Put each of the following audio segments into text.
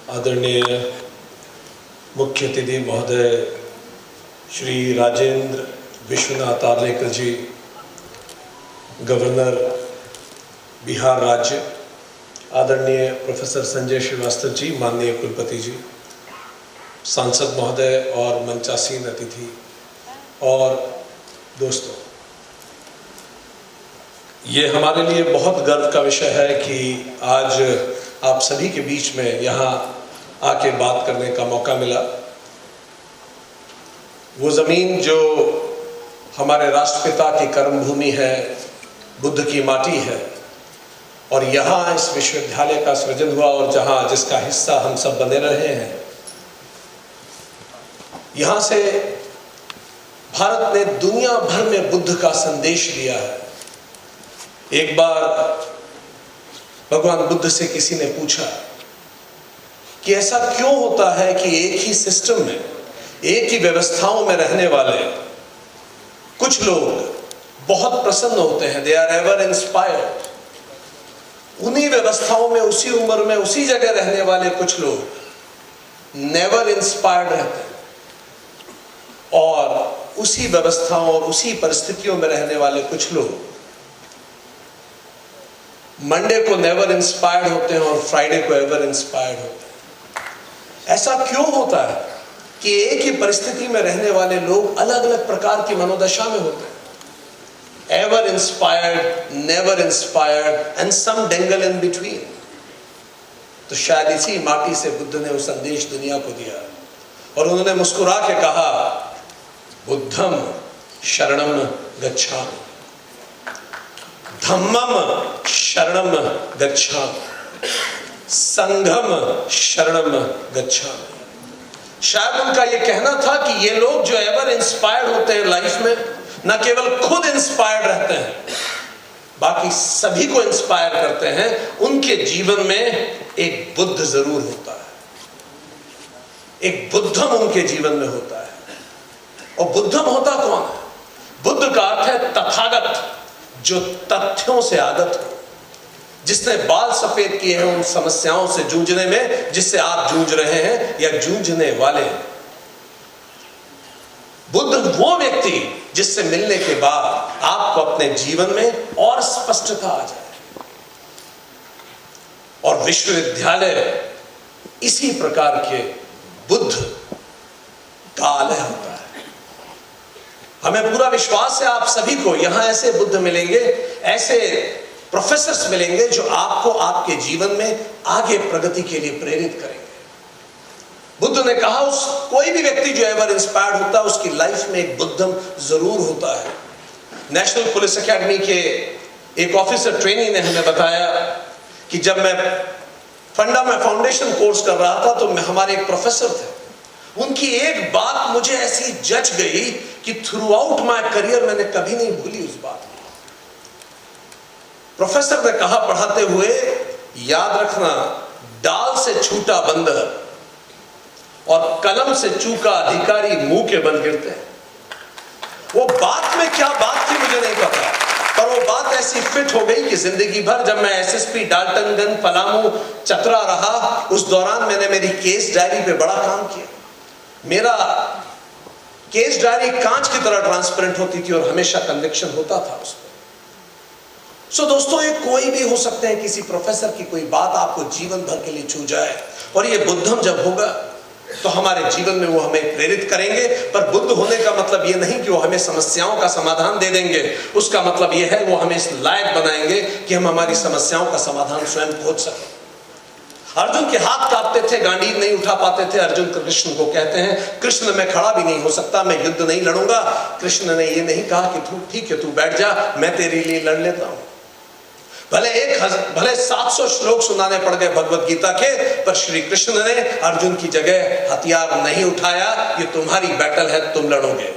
आदरणीय मुख्य अतिथि महोदय श्री राजेंद्र विश्वनाथ आर्लेकर जी, गवर्नर बिहार राज्य, आदरणीय प्रोफेसर संजय श्रीवास्तव जी, माननीय कुलपति जी, सांसद महोदय और मंचासीन अतिथि और दोस्तों, ये हमारे लिए बहुत गर्व का विषय है कि आज आप सभी के बीच में यहाँ आके बात करने का मौका मिला। वो ज़मीन जो हमारे राष्ट्रपिता की कर्मभूमि है, बुद्ध की माटी है, और यहाँ इस विश्वविद्यालय का सृजन हुआ और जहाँ जिसका हिस्सा हम सब बने रहे हैं, यहाँ से भारत ने दुनिया भर में बुद्ध का संदेश दिया है। एक बार भगवान बुद्ध से किसी ने पूछा कि ऐसा क्यों होता है कि एक ही सिस्टम में, एक ही व्यवस्थाओं में रहने वाले कुछ लोग बहुत प्रसन्न होते हैं, दे आर एवर इंस्पायर्ड, उन्हीं व्यवस्थाओं में, उसी उम्र में, उसी जगह रहने वाले कुछ लोग नेवर इंस्पायर्ड रहते हैं, और उसी व्यवस्थाओं और उसी परिस्थितियों में रहने वाले कुछ लोग मंडे को नेवर इंस्पायर्ड होते हैं और फ्राइडे को एवर इंस्पायर्ड होते हैं। ऐसा क्यों होता है कि एक ही परिस्थिति में रहने वाले लोग अलग अलग प्रकार की मनोदशा में होते हैं? Ever inspired, never inspired and some dangle in between. तो शायद इसी माटी से बुद्ध ने वो संदेश दुनिया को दिया और उन्होंने मुस्कुरा के कहा, बुद्धम शरणम गच्छामि, धम्मम शरणम गच्छामि, संघम शरणम गच्छामि। शायद उनका यह कहना था कि ये लोग जो एवर इंस्पायर्ड होते हैं लाइफ में, न केवल खुद इंस्पायर्ड रहते हैं, बाकी सभी को इंस्पायर करते हैं। उनके जीवन में एक बुद्ध जरूर होता है, एक बुद्धम उनके जीवन में होता है। और बुद्धम होता कौन है? बुद्ध का अर्थ है तथागत, जो तथ्यों से आगत हो, जिसने बाल सफेद किए हैं उन समस्याओं से जूझने में जिससे आप जूझ रहे हैं या जूझने वाले हैं। बुद्ध वो व्यक्ति जिससे मिलने के बाद आपको अपने जीवन में और स्पष्टता आ जाए, और विश्वविद्यालय इसी प्रकार के बुद्ध का आलय होता है। हमें पूरा विश्वास है आप सभी को यहाँ ऐसे बुद्ध मिलेंगे, ऐसे प्रोफेसर्स मिलेंगे जो आपको आपके जीवन में आगे प्रगति के लिए प्रेरित करेंगे। बुद्ध ने कहा कोई भी व्यक्ति जो एवर इंस्पायर्ड होता है उसकी लाइफ में एक बुद्धम जरूर होता है। नेशनल पुलिस एकेडमी के एक ऑफिसर ट्रेनी ने हमें बताया कि जब मैं फंडा में फाउंडेशन कोर्स कर रहा था तो हमारे एक प्रोफेसर थे, उनकी एक बात मुझे ऐसी जच गई कि थ्रू आउट माई करियर मैंने कभी नहीं भूली उस बात को। प्रोफेसर ने कहा पढ़ाते हुए, याद रखना, डाल से छूटा बंदर और कलम से चूका अधिकारी मुंह के बल गिरते हैं। वो बात में क्या बात थी मुझे नहीं पता, पर वो बात ऐसी फिट हो गई कि जिंदगी भर जब मैं एसएसपी डाल्टनगंज, पलामू, चतरा रहा, उस दौरान मैंने मेरी केस डायरी पे बड़ा काम किया। मेरा केस डायरी कांच की तरह ट्रांसपेरेंट होती थी और हमेशा कन्विक्शन होता था उस पर। सो दोस्तों, ये कोई भी हो सकते हैं, किसी प्रोफेसर की कोई बात आपको जीवन भर के लिए छू जाए, और ये बुद्धम जब होगा तो हमारे जीवन में वो हमें प्रेरित करेंगे। पर बुद्ध होने का मतलब ये नहीं कि वो हमें समस्याओं का समाधान दे देंगे, उसका मतलब ये है वो हमें इस लायक बनाएंगे कि हम हमारी समस्याओं का समाधान स्वयं खोज सकें। अर्जुन के हाथ कांपते थे, गांडीव नहीं उठा पाते थे। अर्जुन कृष्ण को कहते हैं, कृष्ण मैं खड़ा भी नहीं हो सकता, मैं युद्ध नहीं लड़ूंगा। कृष्ण ने ये नहीं कहा कि तू ठीक है, तू बैठ जा, मैं तेरे लिए लड़ लेता हूं। भले 700 श्लोक सुनाने पड़ गए भगवत गीता के, पर श्री कृष्ण ने अर्जुन की जगह हथियार नहीं उठाया। ये तुम्हारी बैटल है, तुम लड़ोगे,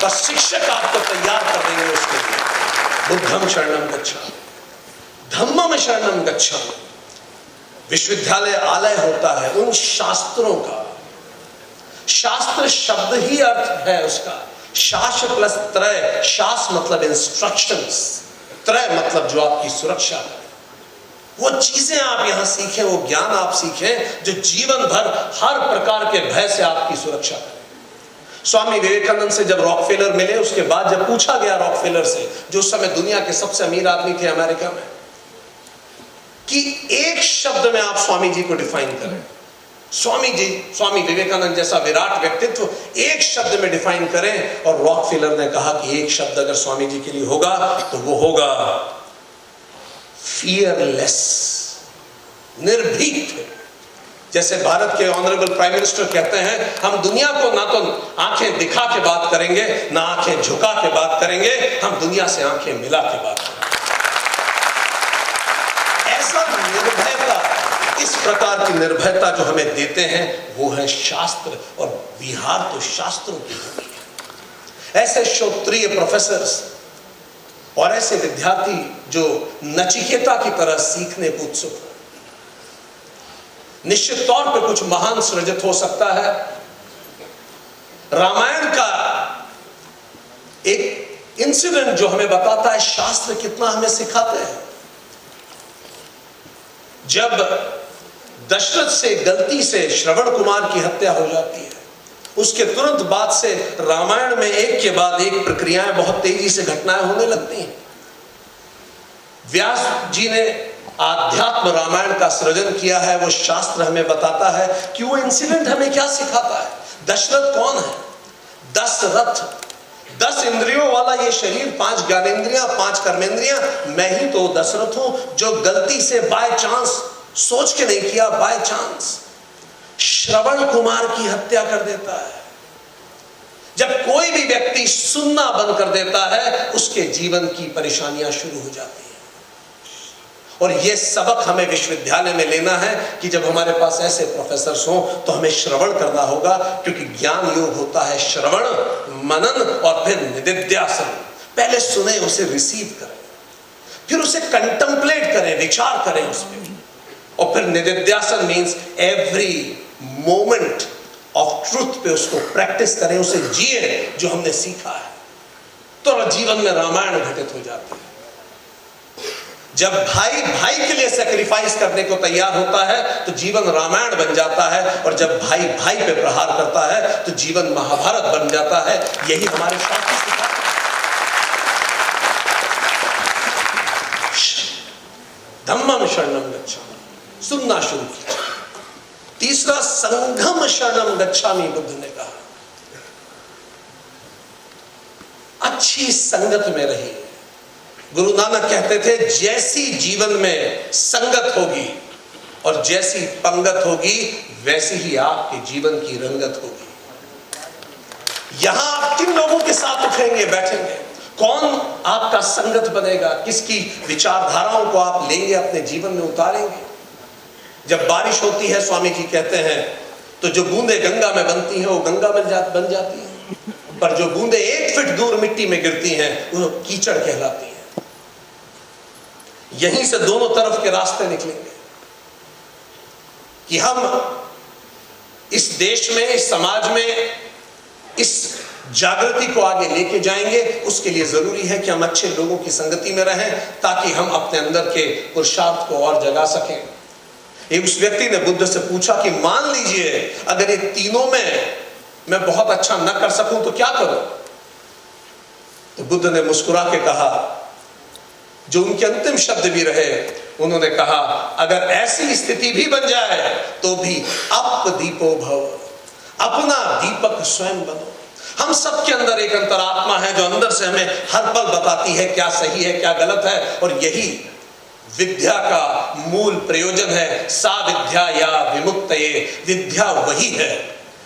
पर शिक्षक आपको तैयार कर देंगे उसके लिए। बुद्धम शरणम गच्छामि, धम्मम शरणम गच्छामि। विश्वविद्यालय आलय होता है उन शास्त्रों का। शास्त्र शब्द ही अर्थ है उसका, शास प्लस त्रय। शास मतलब इंस्ट्रक्शंस, त्रय मतलब जो आपकी सुरक्षा करे। वो चीजें आप यहां सीखें, वो ज्ञान आप सीखें जो जीवन भर हर प्रकार के भय से आपकी सुरक्षा करे। स्वामी विवेकानंद से जब रॉकफेलर मिले, उसके बाद जब पूछा गया रॉकफेलर से, जो उस समय दुनिया के सबसे अमीर आदमी थे अमेरिका में, कि एक शब्द में आप स्वामी जी को डिफाइन करें, स्वामी विवेकानंद जैसा विराट व्यक्तित्व एक शब्द में डिफाइन करें, और रॉकफेलर ने कहा कि एक शब्द अगर स्वामी जी के लिए होगा तो वो होगा फियरलेस, निर्भीक। जैसे भारत के ऑनरेबल प्राइम मिनिस्टर कहते हैं, हम दुनिया को ना तो आंखें दिखा के बात करेंगे, ना आंखें झुका के बात करेंगे, हम दुनिया से आंखें मिला के बात करेंगे। ऐसा निर्भयता, इस प्रकार की निर्भयता जो हमें देते हैं वो है शास्त्र, और बिहार तो शास्त्रों की भूमि है। ऐसे श्रोत्रिय प्रोफेसर्स और ऐसे विद्यार्थी जो नचिकेता की तरह सीखने को उत्सुक हैं, निश्चित तौर पे कुछ महान सृजित हो सकता है। रामायण का एक इंसिडेंट जो हमें बताता है शास्त्र कितना हमें सिखाते हैं। जब दशरथ से गलती से श्रवण कुमार की हत्या हो जाती है, उसके तुरंत बाद से रामायण में एक के बाद एक प्रक्रियाएं बहुत तेजी से घटनाएं होने लगती हैं। व्यास जी ने आध्यात्म रामायण का सृजन किया है। वो शास्त्र हमें बताता है कि वो इंसिडेंट हमें क्या सिखाता है। दशरथ कौन है? दशरथ, 10 इंद्रियों वाला ये शरीर, 5 ज्ञानेंद्रियां, 5 कर्मेंद्रियां, मैं ही तो दशरथ हूं जो गलती से बाय चांस, सोच के नहीं किया, बाय चांस श्रवण कुमार की हत्या कर देता है। जब कोई भी व्यक्ति सुनना बंद कर देता है, उसके जीवन की परेशानियां शुरू हो जाती हैं। और यह सबक हमें विश्वविद्यालय में लेना है कि जब हमारे पास ऐसे प्रोफेसर्स हों तो हमें श्रवण करना होगा, क्योंकि ज्ञान योग होता है श्रवण, मनन और फिर निदिध्यासन। पहले सुने, उसे रिसीव करें, फिर उसे कंटेम्पलेट करें, विचार करें उस पर, और फिर निदिध्यासन means every moment of truth पे उसको प्रैक्टिस करें, उसे जिए जो हमने सीखा है, तो जीवन में रामायण घटित हो जाती है। जब भाई भाई के लिए सैक्रिफाइस करने को तैयार होता है तो जीवन रामायण बन जाता है, और जब भाई भाई पे प्रहार करता है तो जीवन महाभारत बन जाता है। यही हमारे शास्त्र सिखाते हैं। धम्मं शरणं गच्छामि, सुनना शुरू किया। तीसरा, संघम शरणं गच्छामि, बुद्ध ने कहा अच्छी संगत में रहिए। गुरु नानक कहते थे, जैसी जीवन में संगत होगी और जैसी पंगत होगी, वैसी ही आपके जीवन की रंगत होगी। यहां आप किन लोगों के साथ उठेंगे, बैठेंगे, कौन आपका संगत बनेगा, किसकी विचारधाराओं को आप लेंगे, अपने जीवन में उतारेंगे। जब बारिश होती है, स्वामी जी कहते हैं, तो जो बूंदे गंगा में बनती हैं वो गंगा बन जाती हैं, पर जो बूंदे 1 फीट दूर मिट्टी में गिरती हैं वो कीचड़ कहलाती हैं। यहीं से दोनों तरफ के रास्ते निकलेंगे कि हम इस देश में, इस समाज में इस जागृति को आगे लेके जाएंगे। उसके लिए जरूरी है कि हम अच्छे लोगों की संगति में रहें, ताकि हम अपने अंदर के पुरुषार्थ को और जगा सकें। एक उस व्यक्ति ने बुद्ध से पूछा कि मान लीजिए अगर ये तीनों में मैं बहुत अच्छा न कर सकूं तो क्या करूं? तो बुद्ध ने मुस्कुरा के कहा, जो उनके अंतिम शब्द भी रहे, उन्होंने कहा, अगर ऐसी स्थिति भी बन जाए तो भी अपदीपो भव, अपना दीपक स्वयं बनो। हम सब के अंदर एक अंतरात्मा है जो अंदर से हमें हर पल बताती है क्या सही है, क्या गलत है, और यही विद्या का मूल प्रयोजन है। सा विद्या या विमुक्तये, विद्या वही है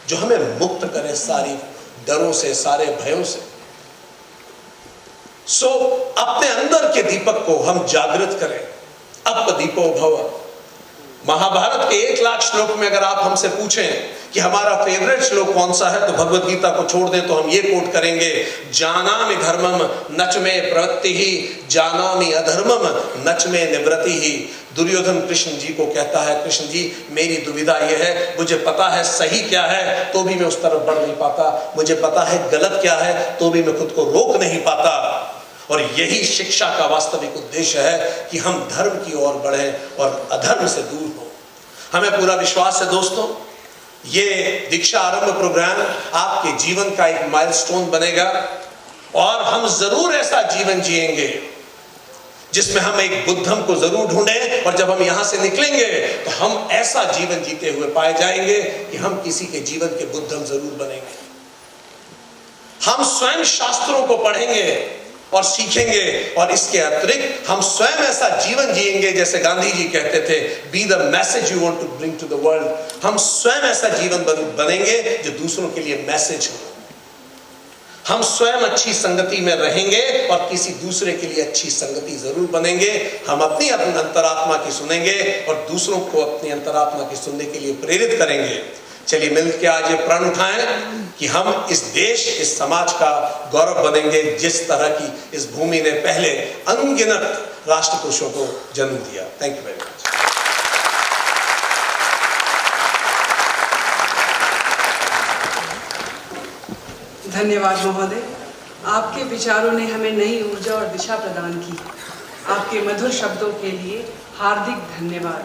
जो हमें मुक्त करे सारी डरों से, सारे भयों से। सो अपने अंदर के दीपक को हम जागृत करें। अपदीपो भव। महाभारत के 1 लाख श्लोक में अगर आप हमसे पूछें कि हमारा फेवरेट श्लोक कौन सा है, तो भगवत गीता को छोड़ दें तो हम ये कोट करेंगे, जानामि धर्मम नच में प्रवृत्ति ही, जानामि अधर्मम नच में निवृत्ति ही। दुर्योधन कृष्ण जी को कहता है, कृष्ण जी मेरी दुविधा यह है, मुझे पता है सही क्या है तो भी मैं उस तरफ बढ़ नहीं पाता, मुझे पता है गलत क्या है तो भी मैं खुद को रोक नहीं पाता। और यही शिक्षा का वास्तविक उद्देश्य है कि हम धर्म की ओर बढ़ें और अधर्म से दूर हों। हमें पूरा विश्वास है दोस्तों, ये दीक्षा आरंभ प्रोग्राम आपके जीवन का एक माइलस्टोन बनेगा और हम जरूर ऐसा जीवन जिएंगे जिसमें हम एक बुद्धम को जरूर ढूंढें, और जब हम यहां से निकलेंगे तो हम ऐसा जीवन जीते हुए पाए जाएंगे कि हम किसी के जीवन के बुद्धम जरूर बनेंगे। हम स्वयं शास्त्रों को पढ़ेंगे और सीखेंगे, और इसके अतिरिक्त हम स्वयं ऐसा जीवन जिएंगे जैसे गांधी जी कहते थे, be the message you want to bring to the world. हम स्वयं ऐसा जीवन बनेंगे जो दूसरों के लिए मैसेज हो। हम स्वयं अच्छी संगति में रहेंगे और किसी दूसरे के लिए अच्छी संगति जरूर बनेंगे। हम अपनी अंतरात्मा की सुनेंगे और दूसरों को अपनी अंतरात्मा की सुनने के लिए प्रेरित करेंगे। चलिए मिलकर आज ये प्रण उठाएं कि हम इस देश, इस समाज का गौरव बनेंगे, जिस तरह की इस भूमि ने पहले अनगिनत राष्ट्र पुरुषों को जन्म दिया। Thank you very much. धन्यवाद महोदय, आपके विचारों ने हमें नई ऊर्जा और दिशा प्रदान की। आपके मधुर शब्दों के लिए हार्दिक धन्यवाद।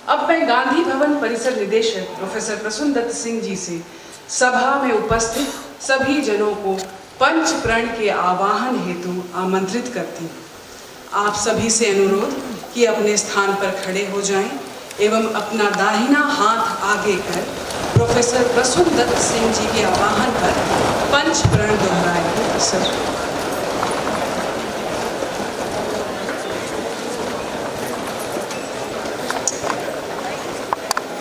अब मैं गांधी भवन परिसर निदेशक प्रोफेसर प्रसून दत्त सिंह जी से सभा में उपस्थित सभी जनों को पंच प्रण के आवाहन हेतु आमंत्रित करती हूँ। आप सभी से अनुरोध कि अपने स्थान पर खड़े हो जाएं एवं अपना दाहिना हाथ आगे कर प्रोफेसर प्रसून दत्त सिंह जी के आवाहन पर पंच प्रण दोहराएं।